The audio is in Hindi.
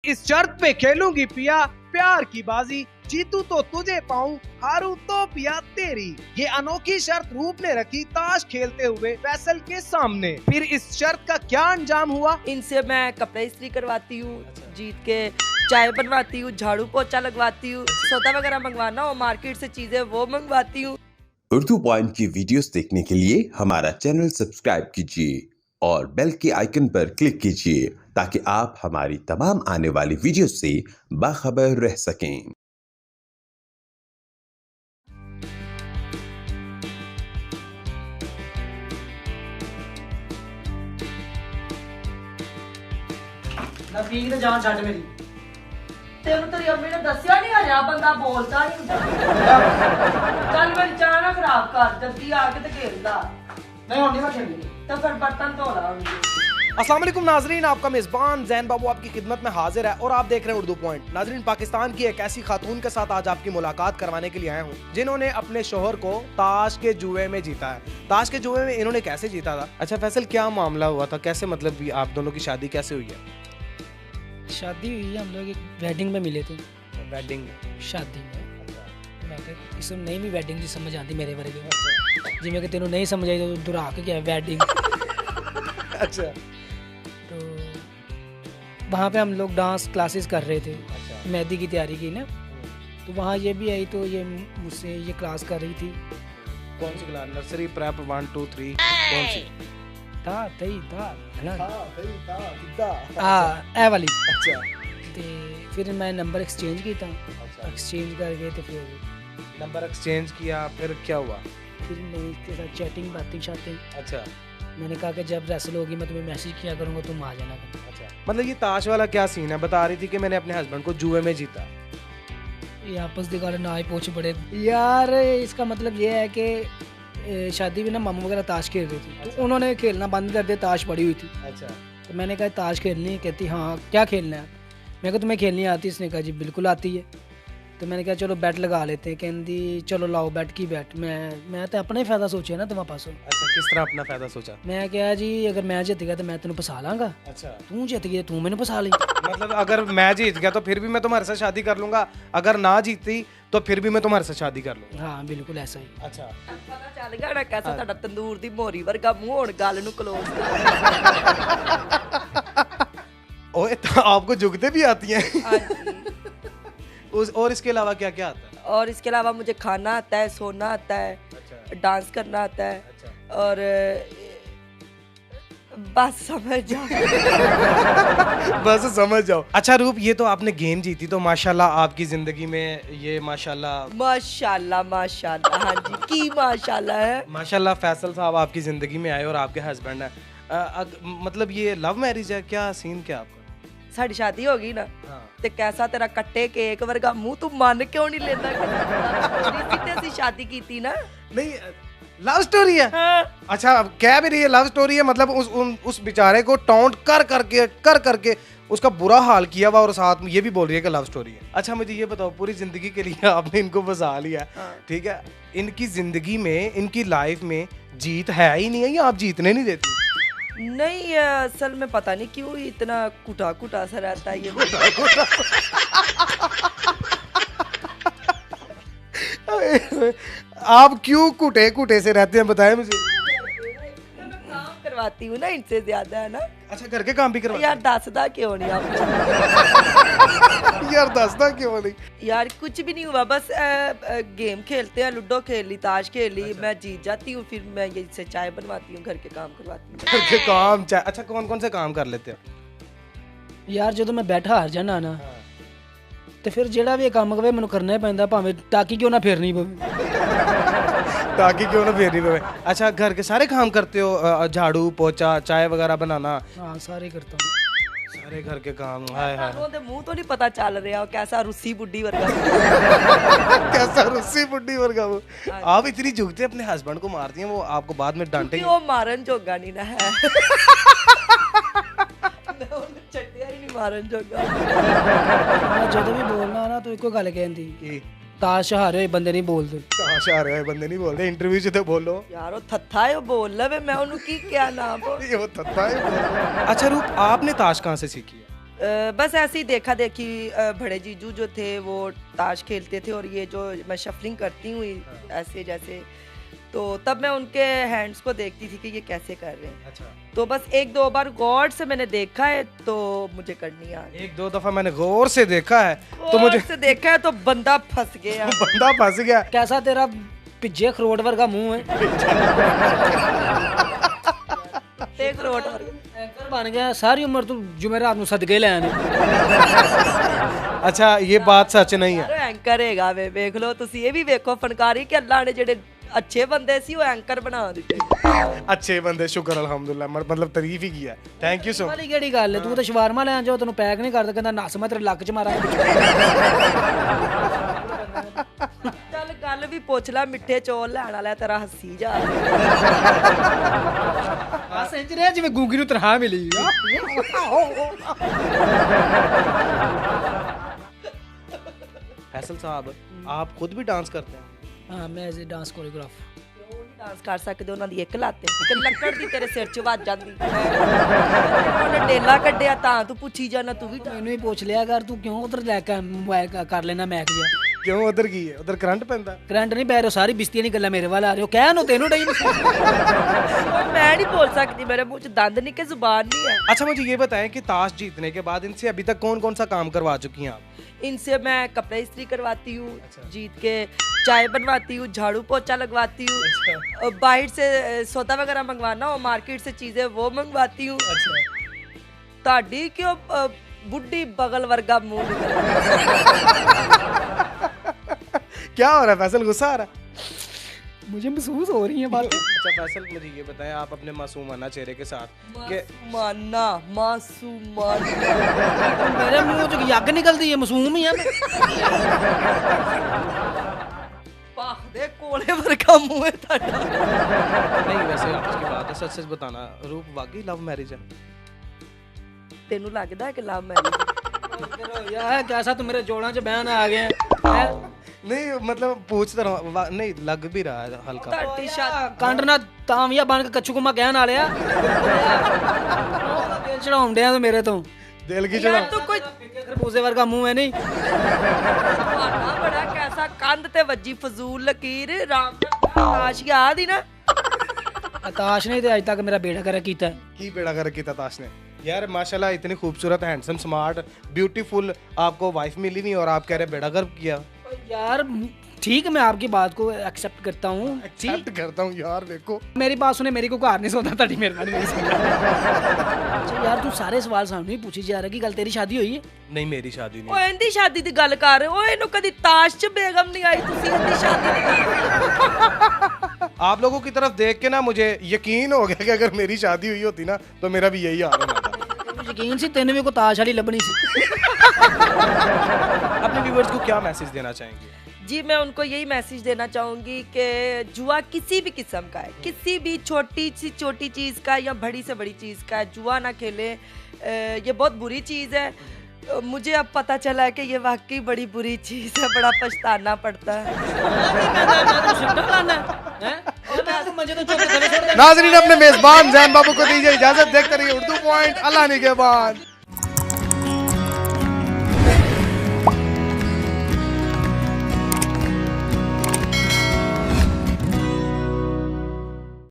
इस शर्त पे खेलूंगी पिया प्यार की बाजी, जीतू तो तुझे पाऊं, हारू तो पिया तेरी। ये अनोखी शर्त रूप ने रखी ताश खेलते हुए फैसल के सामने। फिर इस शर्त का क्या अंजाम हुआ? इनसे मैं कपड़े इस्त्री करवाती हूँ, जीत के चाय बनवाती हूँ, झाड़ू पोछा लगवाती हूँ, सौदा वगैरह मंगवाना हो मार्केट से चीजें वो मंगवाती हूँ। उर्दू पॉइंट की वीडियोस देखने के लिए हमारा चैनल सब्सक्राइब कीजिए और बेल के आइकन पर क्लिक कीजिए ताकि आप हमारी तमाम आने वाली वीडियोस से बाखबर रह सकें। नफीक ने जान छੱਡ मेरी तेनू तेरी अम्मी ने दसिया नहीं हरिया बंदा बोलता नहीं चल मेरी चाह ना खराब कर, जल्दी आके ते खेलदा नहीं होनी मैं खेलनी तो फिर बर्तन धो ला। अस्सलाम वालेकुम नाजरीन, आपका मेजबान जैन बाबू आपकी खिदमत में हाजिर है और आप देख रहे हैं उर्दू पॉइंट। नाजरीन, पाकिस्तान की एक ऐसी खातून के साथ आज आपकी मुलाकात करवाने के लिए आया हूँ जिन्होंने अपने शोहर को ताश के जुए में जीता है। ताश के जुए में इन्होंने कैसे जीता था? अच्छा फैसल, क्या मामला हुआ था, कैसे मतलब आप दोनों की शादी कैसे हुई है? शादी हुई है, हम लोग एक वेडिंग में मिले थे। वेडिंग शादी में मैं इस नहीं भी वेडिंग की समझ आती मेरे बारे में जिमें कि तेनों नहीं समझ आई तो दुरा के क्या है वेडिंग। अच्छा, तो वहाँ पे हम लोग डांस क्लासेस कर रहे थे, मेहंदी की तैयारी की ना, तो वहाँ ये भी आई तो ये मुझसे ये क्लास कर रही थी। कौन सी क्लास? नर्सरी, प्रेप, 1 2 3 कौन सी? ए वाली। अच्छा, ते फिर मैं नंबर एक्सचेंज किया, एक्सचेंज करके तो फिर नंबर एक्सचेंज किया, फिर क्या हुआ? फिर मैं इसके साथ चैटिंग बातें शातें। अच्छा मैंने कहा कि जब रेसल होगी मैं तुम्हें मैसेज किया करूँगा, तुम आ जाना। अच्छा, मतलब ये ताश वाला क्या सीन है? बता रही थी कि मैंने अपने हस्बैंड को जुए में जीता। ये आपस दिखा ना ही पहुँच पड़े यार। इसका मतलब ये है कि शादी में ना मामू वगैरह ताश खेल रही थी, तो उन्होंने खेलना बंद कर दिया, ताश पड़ी हुई थी। अच्छा, तो मैंने कहा ताश खेलनी है, कहती हाँ क्या खेलना है। मैं कहा तुम्हें खेलनी आती है? इसने कहा जी बिल्कुल आती है। तो मैंने कहा चलो बैट लगा लेते हैं। कहती चलो लाओ बैट की बैट। मैं तो अपना ही फायदा सोचा ना तुम्हारे पास। अच्छा, किस तरह अपना फायदा सोचा? मैं कहा जी अगर मैं जीत गया तो मैं तेन फसा लांगा, अच्छा, तू जीत गया तू मैंने फसा ली। मतलब अगर मैं जीत गया तो फिर भी मैं तुम्हारे साथ शादी कर लूंगा, अगर ना जीती तो फिर भी मैं तुम्हारे साथ शादी कर लूंगा। हाँ बिल्कुल ऐसा ही। अच्छा, पता चल गया ना कैसा ਤੁਹਾਡਾ ਤੰਦੂਰ ਦੀ ਮੋਰੀ ਵਰਗਾ ਮੂੰਹ ਹੁਣ ਗੱਲ ਨੂੰ ਕਲੋਜ਼। ओए तो आपको जुगते भी आती हैं? और इसके अलावा क्या क्या आता है? और इसके अलावा मुझे खाना आता है, सोना आता है, अच्छा, डांस करना आता है, अच्छा। और बस समझ जाओ। बस समझ जाओ। अच्छा रूप, ये तो आपने गेम जीती तो माशाल्लाह आपकी जिंदगी में ये माशाल्लाह माशाल्लाह माशाल्लाह, हाँ जी की माशाल्लाह है। माशाल्लाह फैसल साहब आपकी जिंदगी में आए और आपके हस्बैंड है। मतलब ये लव मैरिज है, क्या सीन क्या आपका? साड़ी शादी हो गई ना, ते कैसा तेरा कट्टे केक वर्गा मुंह, तू मन क्यों नहीं लेता? कितने शादी की थी ना? नहीं, लव स्टोरी है। हाँ। अच्छा, अब कह भी रही है लव स्टोरी है, मतलब उस बेचारे को टॉन्ट कर करके उसका बुरा हाल किया हुआ और साथ में ये भी बोल रही है कि लव स्टोरी है। अच्छा मुझे ये बताओ, पूरी जिंदगी के लिए आपने इनको फंसा लिया, ठीक है, इनकी जिंदगी में, इनकी लाइफ में जीत है ही नहीं है या आप जीतने नहीं देती? नहीं, असल में पता नहीं क्यों इतना कुटा कुटा सा रहता है ये। आप क्यों कुटे कुटे से रहते हैं, बताएं मुझे। काम करवाती हूँ ना इनसे ज्यादा, है ना। अच्छा, घर के काम भी करवाते यार दसदा क्यों नहीं आप? यार दसदा क्यों नहीं? यार कुछ भी नहीं हुआ, बस गेम खेलते हैं, लूडो खेल ली, ताश खेल ली। अच्छा। मैं जीत जाती हूँ, फिर मैं ये से चाय बनवाती हूँ, घर के काम करवाती हूँ। घर के काम चाय। अच्छा, कौन कौन से काम कर लेते हो? यार जो मैं बैठा हार जाना ना, तो फिर जेड़ा भी काम कवे मैंने करना ही पैंदा, भावें टाकी क्यों ना फेरनी पवे। ताकि क्यों ना फेरनी पवे। अच्छा, घर के सारे काम करते हो? झाड़ू पोछा, चाय वगैरह बनाना? हाँ सारे करता हूँ, सारे घर के काम। हाय हाय, ਉਹਦੇ ਮੂੰਹ ਤੋਂ ਨਹੀਂ ਪਤਾ ਚੱਲ ਰਿਹਾ कैसा रुस्सी बुड्ढी वर्गा। कैसा रुस्सी बुड्ढी वर्गा वो। आप इतनी झुकते अपने हस्बैंड को मारती हैं, वो आपको बाद में डांटेंगे? वो मारन जोगा नहीं ना है। मैं उन्हें छड्डिया ही नहीं मारन जोगा। मैं जब भी बोलना ना तो एको गल कहती, ताश हारे हुए बंदे नहीं बोलते। ताश हारे हुए बंदे नहीं बोलते, इंटरव्यू च तो बोलो यार वो थत्था है, वो बोल ले, मैं उन्हें की क्या ना बोल। ये वो थत्था है। अच्छा रूप, आपने ताश कहाँ से सीखी है? बस ऐसे ही देखा देखी, बड़े जीजू जो थे वो ताश खेलते थे और ये जो मैं शफलिंग करती हूँ ऐसे जैसे, तो तब मैं उनके हैंड्स को देखती थी कि ये कैसे कर रहे हैं। अच्छा, तो बस एक दो बार गौर से मैंने देखा है तो मुझे करनी आ गई। एक दो दफा मैंने गौर से देखा है तो गौर मुझे से देखा है तो बंदा फंस गया। बंदा फंस गया। कैसा तेरा पिज्जे खरोट वर्गा मुंह है। एक रोट और एंकर बन गया सारी उम्र तू जुमेरात ਨੂੰ सदके ले आने। अच्छा, ये बात सच नहीं है। एंकर हैगा वे, वेख लो तुसी ये भी वेखो फनकारी कि अल्लाह ने जेडे अच्छे बंदे सी वो एंकर बना दिते। अच्छे बंदे, शुक्र अल्हम्दुलिल्लाह, मतलब तारीफ ही किया। Thank you so much. वाली केड़ी गल है, तू तो शवारमा ਲੈਣ ਜਾਓ ਤੈਨੂੰ ਪੈਕ ਨਹੀਂ ਕਰਦਾ, ਕਹਿੰਦਾ ਨਸ ਮੈਂ ਤੇਰੇ ਲੱਕ 'ਚ ਮਾਰਾਂ। ਚੱਲ ਗੱਲ ਵੀ ਪੁੱਛ ਲੈ, ਮਿੱਠੇ ਚੌਲ ਲੈਣ ਵਾਲਾ ਤੇਰਾ ਹੱਸੀ ਜਾ ਆ ਸੱਚ ਰਿਹਾ ਜਿਵੇਂ ਗੂੰਗੀ ਨੂੰ ਤਨਖਾਹ ਮਿਲੀ। फैसल साहब, आप खुद भी डांस करते हैं? ਹਾਂ ਮੈਂ as a dance choreograph. Dance ਕਰ ਸਕਦੇ ਉਹਨਾਂ ਦੀ ਇੱਕ ਲੱਤ ਤੇ ਲੱਕੜ ਦੀ ਤੇਰੇ ਸਿਰ 'ਚ ਵੱਜ ਜਾਂਦੀ। ਉਹਨੇ ਡੇਲਾ ਕੱਢਿਆ ਤਾਂ ਤੂੰ ਪੁੱਛੀ ਜਾਣਾ, ਤੂੰ ਵੀ ਮੈਨੂੰ ਹੀ ਪੁੱਛ ਲਿਆ ਕਰ ਤੂੰ ਕਿਉਂ ਉਧਰ ਲੈ ਕੇ ਮੋਬਾਈਲ ਕਰ ਲੈਣਾ ਮੈਕ ਜਿਹਾ। क्यों, उधर की है? उधर करंट पैंदा? ਕਰੰਟ ਨਹੀਂ ਪੈ ਰਿਹਾ, ਸਾਰੀ ਬਿਸਤੀਆਂ ਦੀ ਗੱਲਾਂ ਮੇਰੇ ਵੱਲ ਆ ਰਹੇ ਹੋ, ਕਹਿ ਨੂੰ ਤੈਨੂੰ ਨਹੀਂ। मैं नहीं बोल सकती, मेरे मुंह 'ਚ दंद नहीं कि जुबान नहीं है। अच्छा, मुझे ये बताएं कि ताश जीतने के बाद इनसे अभी तक कौन कौन सा काम करवा चुकी हैं आप? इनसे मैं कपड़े इस्त्री करवाती हूँ, जीत के चाय बनवाती हूँ, झाड़ू पोछा लगवाती हूँ, बाहर से सौदा वगैरह मंगवाना हो मार्केट से चीजें वो मंगवाती हूँ। ताड़ी क्यों बुढ़ी बगल वर्गा मुंह क्या हो रहा है फैसल, गुस्सा आ रहा है? मुझे महसूस हो रही है बात। अच्छा फैसल, मुझे ये बताएं, आप अपने मासूमाना चेहरे के साथ कि मासूमाना मेरे मुंह से यग निकलती है, मासूम ही है मैं। पाह दे कोले वर्गा मुंह है ताड़ा। नहीं, वैसे आप इसकी बात है, सच सच बताना, रूप वाकई लव मैरिज है? तेनू लगदा है कि लव मैरिज? यार कैसा तू मेरे जोड़ों च बहन आ गया है? नहीं, मतलब पूछता रहा, नहीं लग भी रहा है हल्का। ताड़ी शादी ਕੰਡ ਨਾ ਤਾਂਵੀਆ ਬਣ ਕੇ ਕੱਚੂ ਕੁਮਾ ਕਹਿਣ ਵਾਲਿਆ। ਦਿਲ ਚੜਾਉਂਦਿਆਂ ਤੂੰ ਮੇਰੇ ਤੋਂ। दिल की यार चढ़ा। तू कोई ਖਰਬੂਜ਼ੇ ਵਰਗਾ ਮੂੰਹ ਹੈ ਨਹੀਂ। बड़ा बड़ा कैसा कंध ते वज्जी फजूल लकीर राम ताश याद ही ना। ਤਾਸ਼ ਨੇ ਤੇ ਅੱਜ ਤੱਕ ਮੇਰਾ ਬੇੜਾ ਕਰ ਕੀਤਾ। की बेड़ा कर किया ताश ने? यार माशाल्लाह, इतनी खूबसूरत, हैंडसम, स्मार्ट, ब्यूटीफुल आपको वाइफ मिली नहीं और आप कह रहे बेड़ा गर्व किया। यार ठीक है, मैं आपकी बात को एक्सेप्ट करता हूँ। एक्सेप्ट करता हूँ यार, देखो मेरी बात सुने, मेरी को घर नहीं सोता ताड़ी मेहरबानी नहीं सुनता। अच्छा यार तू सारे सवाल सामने ही पूछी जा रहा कि कल तेरी शादी हुई है? नहीं, मेरी शादी नहीं। ओए इंदी शादी दी गल कर, ओए इनु कदी ताश च बेगम नहीं आई, तुसी इंदी शादी दी गल। आप लोगों की तरफ देख के ना मुझे यकीन हो गया कि अगर मेरी शादी हुई होती ना तो मेरा भी यही हाल होता। यकीन सी तेन भी को ताश वाली लबनी सी। अपने व्यूअर्स को क्या मैसेज देना चाहेंगे? जी मैं उनको यही मैसेज देना चाहूँगी कि जुआ किसी भी किस्म का है, किसी भी छोटी सी छोटी चीज़ का या बड़ी से बड़ी चीज़ का है, जुआ ना खेले। ये बहुत बुरी चीज़ है। मुझे अब पता चला है कि ये वाकई बड़ी बुरी चीज़ है, बड़ा पछताना पड़ता है। नाज़रीन, अपने मेजबान जैन बाबू को दीजिए इजाजत, देखते रहिए उर्दू पॉइंट। अल्लाह ने के बाद।